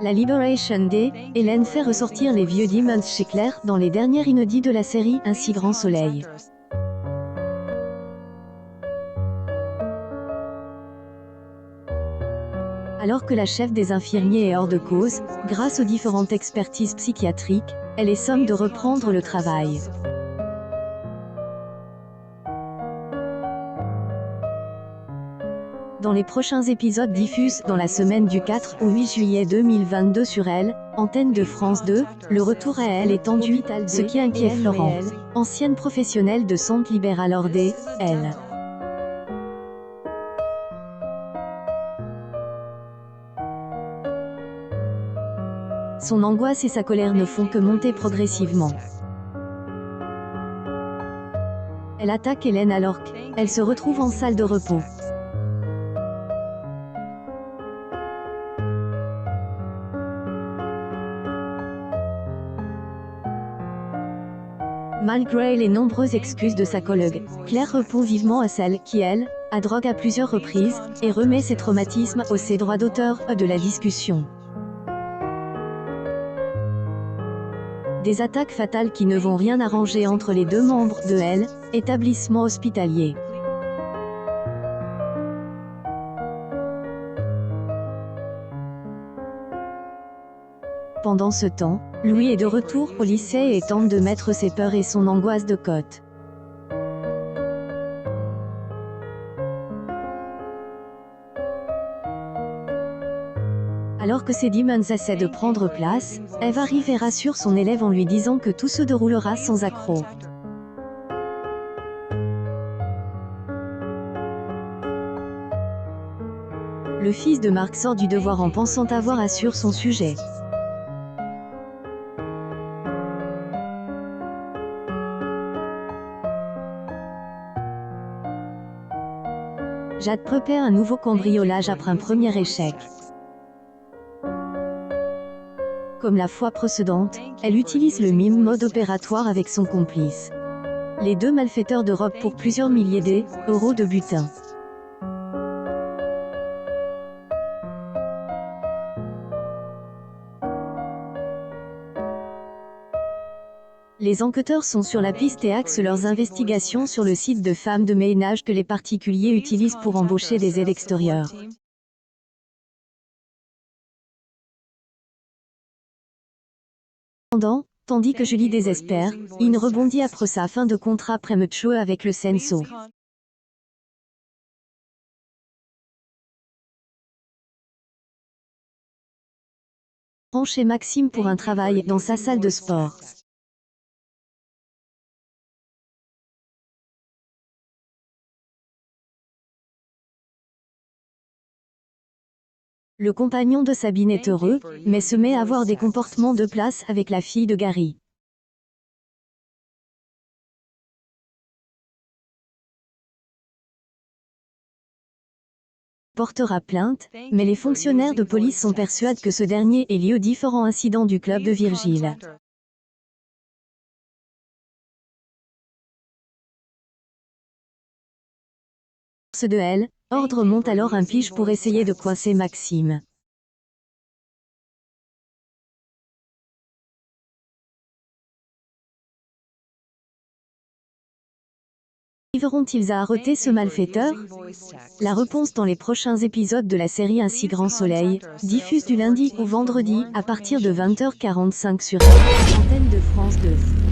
La Liberation Day, Hélène fait ressortir les vieux Demons chez Claire dans les dernières inédits de la série Un si grand soleil. Alors que la chef des infirmiers est hors de cause, grâce aux différentes expertises psychiatriques, elle est somme de reprendre le travail. Dans les prochains épisodes diffusés dans la semaine du 4 au 8 juillet 2022 sur Elle, antenne de France 2, le retour à Elle est tendu, ce qui inquiète Florent, ancienne professionnelle de Centre Libéral Ordé, Elle. Son angoisse et sa colère ne font que monter progressivement. Elle attaque Hélène alors qu'elle se retrouve en salle de repos. Malgré les nombreuses excuses de sa collègue, Claire répond vivement à celle qui, elle, a drogue à plusieurs reprises, et remet ses traumatismes aux ses droits d'auteur de la discussion. Des attaques fatales qui ne vont rien arranger entre les deux membres de Elle, établissement hospitalier. Pendant ce temps, Louis est de retour au lycée et tente de mettre ses peurs et son angoisse de côté. Alors que ses demons essaient de prendre place, Eve arrive et rassure son élève en lui disant que tout se déroulera sans accroc. Le fils de Marc sort du devoir en pensant avoir assuré son sujet. Jade prépare un nouveau cambriolage après un premier échec. Comme la fois précédente, elle utilise le même mode opératoire avec son complice. Les deux malfaiteurs de robe pour plusieurs milliers d'euros de butin. Les enquêteurs sont sur la piste et axent leurs investigations sur le site de femmes de ménage que les particuliers utilisent pour embaucher des aides extérieures. Tandis que Julie désespère, il rebondit après sa fin de contrat prématuré avec le Senso. Rend chez Maxime pour un travail dans sa salle de sport. Le compagnon de Sabine est heureux, mais se met à avoir des comportements de place avec la fille de Gary. Portera plainte, mais les fonctionnaires de police sont persuadés que ce dernier est lié aux différents incidents du club de Virgile. De Elle, Ordre monte alors un pige pour essayer de coincer Maxime. Arriveront-ils à arrêter ce malfaiteur? La réponse dans les prochains épisodes de la série Un si grand soleil, diffuse du lundi au vendredi à partir de 20h45 sur antenne de France 2.